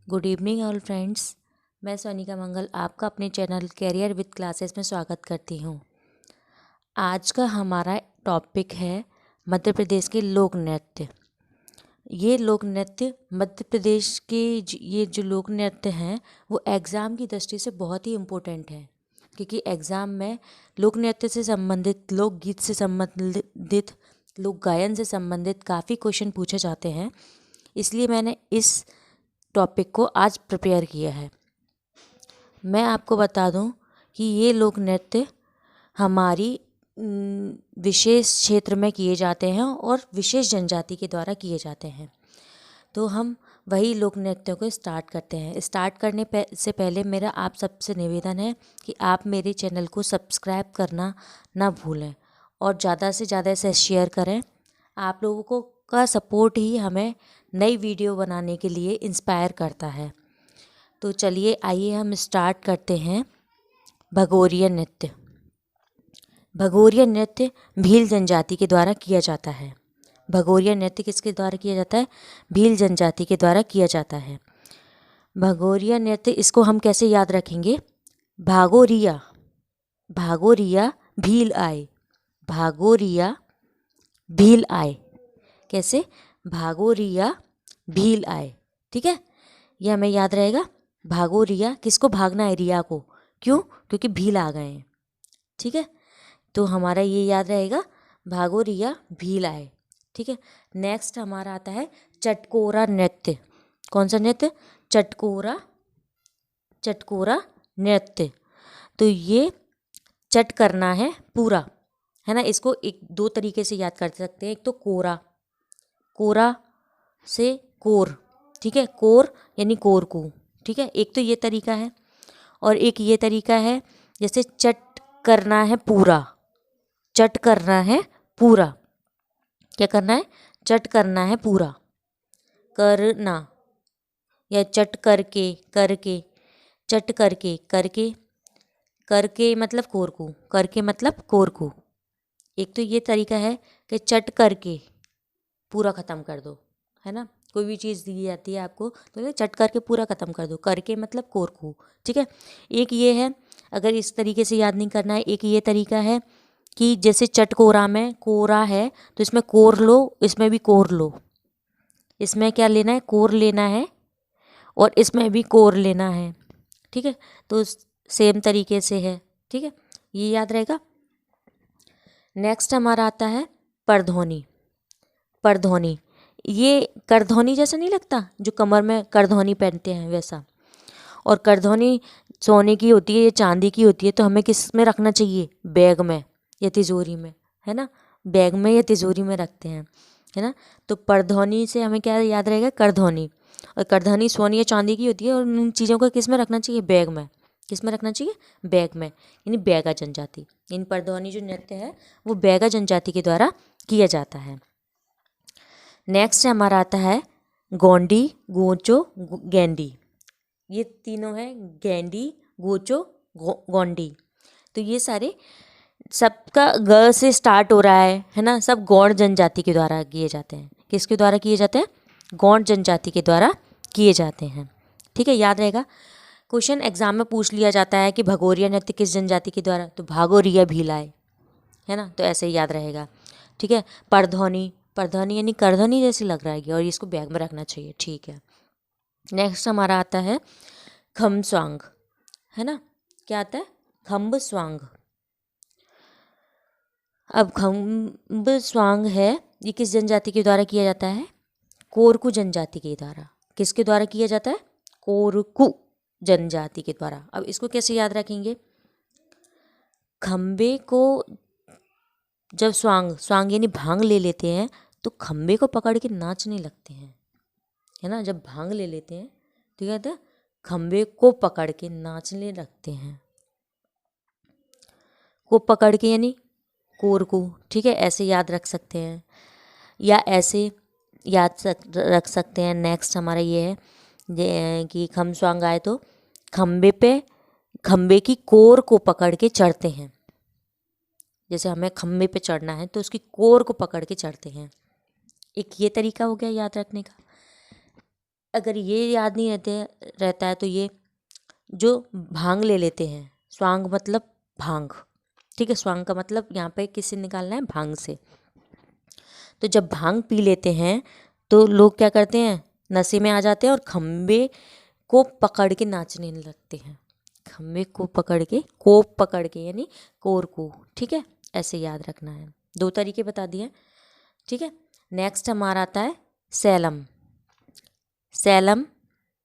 Good evening all friends. मैं सोनिका मंगल आपका अपने चैनल कैरियर विद क्लासेस में स्वागत करती हूँ। आज का हमारा टॉपिक है मध्य प्रदेश के लोक नृत्य। ये लोक नृत्य मध्य प्रदेश के ये जो लोक नृत्य हैं वो एग्ज़ाम की दृष्टि से बहुत ही इम्पोर्टेंट है, क्योंकि एग्ज़ाम में लोक नृत्य से संबंधित, लोकगीत से संबंधित, लोक गायन से संबंधित काफ़ी क्वेश्चन पूछे जाते हैं। इसलिए मैंने इस टॉपिक को आज प्रिपेयर किया है। मैं आपको बता दूं कि ये लोक नृत्य हमारी विशेष क्षेत्र में किए जाते हैं और विशेष जनजाति के द्वारा किए जाते हैं। तो हम वही लोक नृत्यों को स्टार्ट करते हैं। स्टार्ट करने से पहले मेरा आप सबसे निवेदन है कि आप मेरे चैनल को सब्सक्राइब करना ना भूलें और ज़्यादा से ज़्यादा इसे शेयर करें। आप लोगों का सपोर्ट ही हमें नई वीडियो बनाने के लिए इंस्पायर करता है। तो चलिए आइए हम स्टार्ट करते हैं। भगोरिया नृत्य। भगोरिया नृत्य भील जनजाति के द्वारा किया जाता है। भगोरिया नृत्य किसके द्वारा किया जाता है? भील जनजाति के द्वारा किया जाता है। भगोरिया नृत्य, इसको हम कैसे याद रखेंगे? भागोरिया, भागोरिया भील आए, भागोरिया भील आए। कैसे? भागोरिया भील आए। ठीक है, यह हमें याद रहेगा। भागोरिया, किसको भागना है? रिया को। क्यों? क्योंकि भील आ गए हैं। ठीक है, तो हमारा ये याद रहेगा, भागोरिया भील आए। ठीक है, नेक्स्ट हमारा आता है चटकोरा नृत्य। कौन सा नृत्य? चटकोरा, चटकोरा नृत्य। तो ये चट करना है पूरा, है ना। इसको एक दो तरीके से याद कर सकते हैं। एक तो कोरा, कोरा से कोर, ठीक है, कोर यानी कोर को। ठीक है, एक तो ये तरीका है और एक ये तरीका है जैसे चट करना है पूरा, चट करना है पूरा। क्या करना है? चट करना है पूरा, करना, या चट करके, करके, चट करके, करके, करके मतलब कोर को, करके मतलब कोर को। एक तो ये तरीका है कि चट करके पूरा ख़त्म कर दो, है ना। कोई भी चीज़ दी जाती है आपको तो चट करके पूरा ख़त्म कर दो, करके मतलब कोर को। ठीक है, एक ये है। अगर इस तरीके से याद नहीं करना है, एक ये तरीका है कि जैसे चटकोरा में कोरा है तो इसमें कोर लो, इसमें भी कोर लो। इसमें क्या लेना है? कोर लेना है और इसमें भी कोर लेना है। ठीक है, तो सेम तरीके से है। ठीक है, ये याद रहेगा। नेक्स्ट हमारा आता है परधोनी। परधोनी, ये करधोनी जैसा नहीं लगता? जो कमर में करधोनी पहनते हैं वैसा। और करधोनी सोने की होती है या चांदी की होती है, तो हमें किस में रखना चाहिए? बैग में या तिजोरी में, है ना। बैग में या तिजोरी में रखते हैं, है ना। तो परधोनी से हमें क्या याद रहेगा? करधोनी। और करधोनी सोने या चांदी की होती है और उन चीज़ों को किस में रखना चाहिए? बैग में। किस में रखना चाहिए? बैग में, यानी बैगा जनजाति। इन परधोनी जो नृत्य है वो बैगा जनजाति के द्वारा किया जाता है। नेक्स्ट हमारा आता है गोंडी, गोचो, गेंडी। ये तीनों हैं, गेंडी, गोचो, गोंडी। तो ये सारे, सबका ग से स्टार्ट हो रहा है ना। सब गौड़ जनजाति के द्वारा किए जाते हैं। किसके द्वारा किए जाते हैं? गौड़ जनजाति के द्वारा किए जाते हैं। ठीक है, याद रहेगा। क्वेश्चन एग्जाम में पूछ लिया जाता है कि भगोरिया नृत्य किस जनजाति के द्वारा, तो भागोरिया भीलाए, है ना। तो ऐसे ही याद रहेगा। ठीक है, परधोनी, परधोनी यानी करधोनी जैसी लग रहा है और इसको बैग में रखना चाहिए। ठीक है, नेक्स्ट हमारा आता है खम्ब स्वांग, है ना। क्या आता है? खम्ब स्वांग। अब खम्ब स्वांग है, ये किस जनजाति के द्वारा किया जाता है? कोरकू जनजाति के द्वारा। किसके द्वारा किया जाता है? कोरकू जनजाति के द्वारा। अब इसको कैसे याद रखेंगे? खम्बे को जब स्वांग, स्वांग यानी भांग ले लेते हैं तो खम्बे को पकड़ के नाचने लगते हैं, है ना। जब भांग ले लेते हैं तो क्या होता है? खम्बे को पकड़ के नाचने लगते हैं। को पकड़ के यानी कोर को। ठीक है, ऐसे याद रख सकते हैं या ऐसे रख सकते हैं। नेक्स्ट हमारा ये है कि खम्ब स्वांग आए तो खम्बे पे, खम्बे की कोर को पकड़ के चढ़ते हैं। जैसे हमें खम्बे पे चढ़ना है तो उसकी कोर को पकड़ के चढ़ते हैं। एक ये तरीका हो गया याद रखने का। अगर ये याद नहीं रहता है तो ये जो भांग ले लेते हैं, स्वांग मतलब भांग, ठीक है, स्वांग का मतलब यहाँ पे किससे निकालना है, भांग से। तो जब भांग पी लेते हैं तो लोग क्या करते हैं, नशे में आ जाते हैं और खम्बे को पकड़ के नाचने लगते हैं। खम्बे को पकड़ के, कोप पकड़ के यानी कोर को, ठीक है, ऐसे याद रखना है। 2 तरीके बता दिए, ठीक है। नेक्स्ट हमारा आता है सैलम। सैलम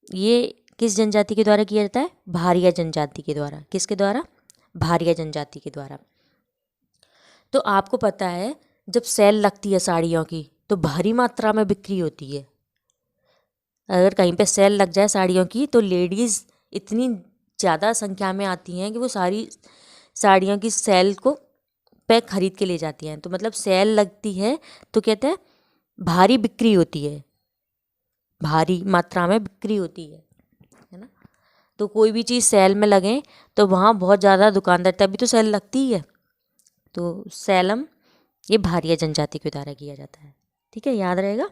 ये किस जनजाति के द्वारा किया जाता है, भारिया जनजाति के द्वारा। किसके द्वारा, भारिया जनजाति के द्वारा। तो आपको पता है जब सेल लगती है साड़ियों की तो भारी मात्रा में बिक्री होती है। अगर कहीं पे सेल लग जाए साड़ियों की तो लेडीज़ इतनी ज़्यादा संख्या में आती हैं कि वो सारी साड़ियों की सेल को पे खरीद के ले जाती हैं। तो मतलब सेल लगती है तो कहते हैं भारी बिक्री होती है, भारी मात्रा में बिक्री होती है ना। तो कोई भी चीज़ सेल में लगे तो वहाँ बहुत ज़्यादा दुकानदार, तभी तो सेल लगती ही है। तो सैलम ये भारिया जनजाति के द्वारा किया जाता है, ठीक है, याद रहेगा।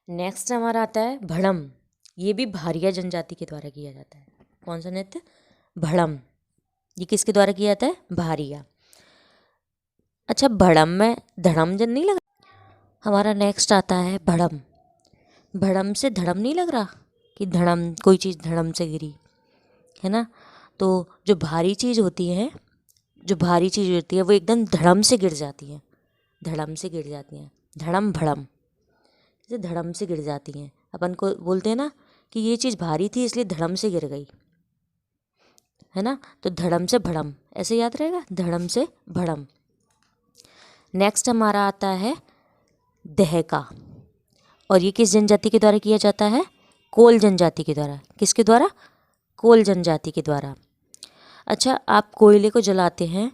नेक्स्ट हमारा आता है भड़म। ये भी भारिया जनजाति के द्वारा किया जाता है। कौन सा नृत्य, भड़म। ये किसके द्वारा किया जाता है, भारिया। अच्छा, भड़म में धड़म जन नहीं लगा। हमारा नेक्स्ट आता है भड़म। भड़म से धड़म नहीं लग रहा कि धड़म, कोई चीज़ धड़म से गिरी, है ना। तो जो भारी चीज़ होती है, जो भारी चीज़ होती है वो एकदम धड़म से गिर जाती है, धड़म से गिर जाती हैं। धड़म भड़म, जैसे धड़म से गिर जाती हैं। अपन को बोलते हैं ना कि ये चीज़ भारी थी इसलिए धड़म से गिर गई, है ना। तो धड़म से भड़म ऐसे याद रहेगा, धड़म से भड़म। नेक्स्ट हमारा आता है दहका। और ये किस जनजाति के द्वारा किया जाता है, कोल जनजाति के द्वारा। किसके द्वारा, कोल जनजाति के द्वारा। अच्छा, आप कोयले को जलाते हैं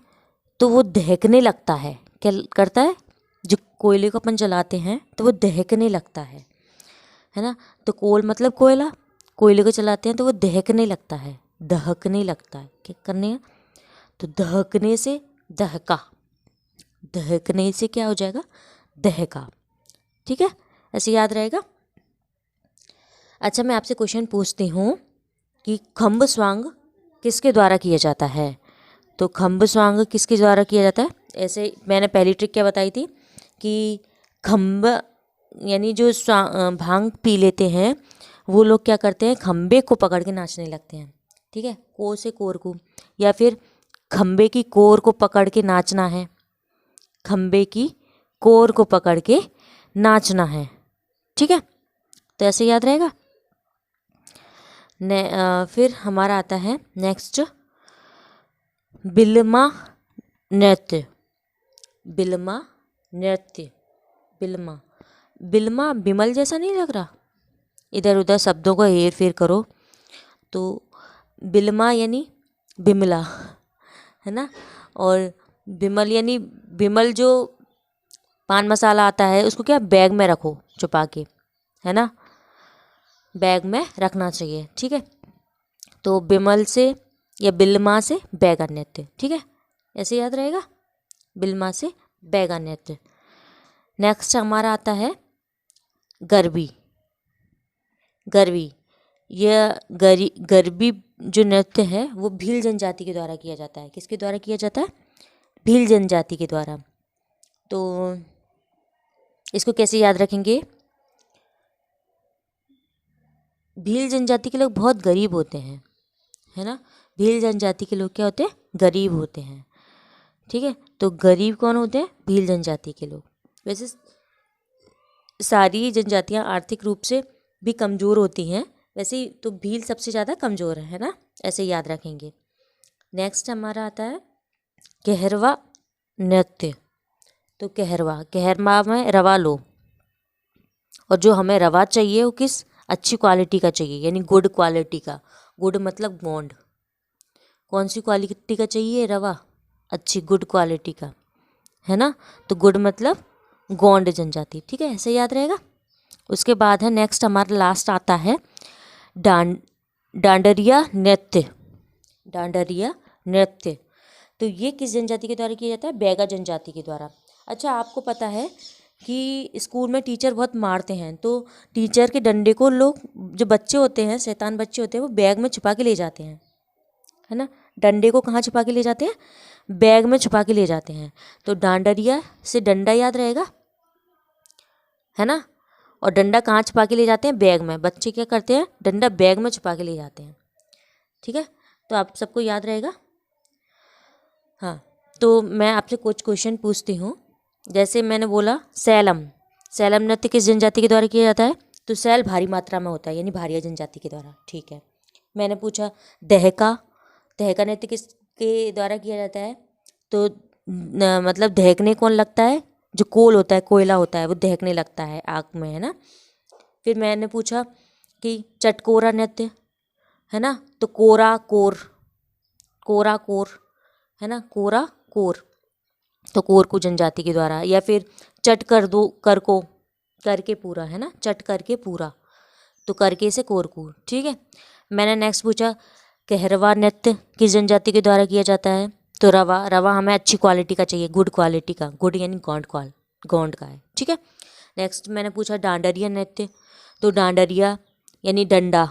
तो वो दहकने लगता है। क्या करता है, जो कोयले को अपन जलाते हैं तो वो दहकने लगता है ना। तो कोल मतलब कोयला, कोयले को जलाते हैं तो वो दहकने लगता है, दहकने लगता है। क्या करने है, तो दहकने से दहका, दहकने से क्या हो जाएगा, दहका, ठीक है, ऐसे याद रहेगा। अच्छा, मैं आपसे क्वेश्चन पूछती हूँ कि खम्ब स्वांग किसके द्वारा किया जाता है। तो खम्ब स्वांग किसके द्वारा किया जाता है, ऐसे मैंने पहली ट्रिक क्या बताई थी कि खम्ब यानी जो भांग पी लेते हैं वो लोग क्या करते हैं, खम्बे को पकड़ के नाचने लगते हैं, ठीक है, को से कोर को, या फिर खम्बे की कोर को पकड़ के नाचना है, खम्बे की कोर को पकड़ के नाचना है, ठीक है, तो ऐसे याद रहेगा। फिर हमारा आता है नेक्स्ट बिलमा नृत्य। बिलमा नृत्य, बिलमा, बिलमा बिमल जैसा नहीं लग रहा, इधर उधर शब्दों को हेर फेर करो तो बिलमा यानी बिमला, है ना। और बिमल यानी बिमल, जो पान मसाला आता है उसको क्या बैग में रखो छुपा के, है ना, बैग में रखना चाहिए, ठीक है। तो बिमल से या बिलमा से बैगा नृत्य, ठीक है, ऐसे याद रहेगा, बिलमा से बैगा नृत्य। नेक्स्ट हमारा आता है गरबी। गरबी, यह गरबी जो नृत्य है वो भील जनजाति के द्वारा किया जाता है। किसके द्वारा किया जाता है, भील जनजाति के द्वारा। तो इसको कैसे याद रखेंगे, भील जनजाति के लोग बहुत गरीब होते हैं, है ना। भील जनजाति के लोग क्या होते हैं, गरीब होते हैं, ठीक है। तो गरीब कौन होते हैं, भील जनजाति के लोग। वैसे सारी जनजातियां आर्थिक रूप से भी कमज़ोर होती हैं, वैसे ही तो भील सबसे ज़्यादा कमज़ोर है ना, ऐसे याद रखेंगे। नेक्स्ट हमारा आता है कहरवा नृत्य। तो कहरवा में रवा लो, और जो हमें रवा चाहिए वो किस अच्छी क्वालिटी का चाहिए, यानी गुड क्वालिटी का। गुड मतलब गोंड, कौन सी क्वालिटी का चाहिए रवा, अच्छी गुड क्वालिटी का, है ना। तो गुड मतलब गोंड जनजाति, ठीक है, ऐसे याद रहेगा। उसके बाद है नेक्स्ट हमारा लास्ट आता है डांडरिया नृत्य। डांडरिया नृत्य, तो ये किस जनजाति के द्वारा किया जाता है, बैगा जनजाति के द्वारा। अच्छा, आपको पता है कि स्कूल में टीचर बहुत मारते हैं, तो टीचर के डंडे को लोग, जो बच्चे होते हैं, शैतान बच्चे होते हैं, वो बैग में छुपा के ले जाते हैं, है ना। डंडे को कहाँ छुपा के ले जाते हैं? बैग में छुपा के ले जाते हैं। तो डांडरिया से डंडा याद रहेगा, है ना। और डंडा कहाँ छुपा के ले जाते हैं? बैग में। बच्चे क्या करते हैं? डंडा बैग में छुपा के ले जाते हैं। ठीक है, तो आप सबको याद रहेगा। हाँ, तो मैं आपसे कुछ क्वेश्चन पूछती हूँ। जैसे मैंने बोला सैलम, सैलम नृत्य किस जनजाति के द्वारा किया जाता है? तो सैल भारी मात्रा में होता है, यानी भारिया जनजाति के द्वारा। ठीक है। मैंने पूछा दहका, दहका नृत्य किसके द्वारा किया जाता है? तो मतलब दहकने कौन लगता है? जो कोल होता है, कोयला होता है, वो दहकने लगता है आग में, है ना। फिर मैंने पूछा कि चटकोरा नृत्य, है ना। तो कोरा कोर, कोरा कोर, है ना, कोरा कोर, तो कोरकू जनजाति के द्वारा। या फिर चट कर दो, कर को, करके पूरा, है ना, चट करके पूरा, तो करके से कोरकू। ठीक है। मैंने नेक्स्ट पूछा कहरवा नृत्य किस जनजाति के द्वारा किया जाता है? तो रवा, रवा हमें अच्छी क्वालिटी का चाहिए, गुड क्वालिटी का, गुड यानी गोंड का है। ठीक है। नेक्स्ट मैंने पूछा डांडरिया नृत्य, तो डांडरिया यानी डंडा,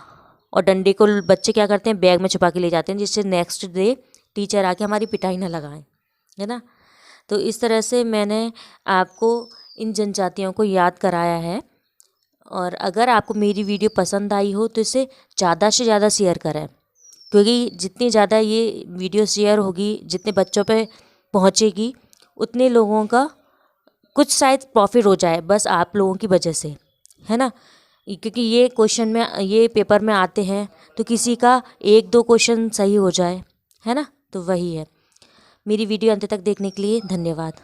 और डंडे को बच्चे क्या करते हैं? बैग में छुपा के ले जाते हैं, जिससे नेक्स्ट डे टीचर आके हमारी पिटाई ना लगाएं, है ना। तो इस तरह से मैंने आपको इन जनजातियों को याद कराया है। और अगर आपको मेरी वीडियो पसंद आई हो तो इसे ज़्यादा से ज़्यादा शेयर करें, क्योंकि जितनी ज़्यादा ये वीडियो शेयर होगी, जितने बच्चों पे पहुँचेगी, उतने लोगों का कुछ शायद प्रॉफिट हो जाए, बस आप लोगों की वजह से, है ना। क्योंकि ये क्वेश्चन में, ये पेपर में आते हैं, तो किसी का 1-2 क्वेश्चन सही हो जाए, है ना। तो वही है। मेरी वीडियो अंत तक देखने के लिए धन्यवाद।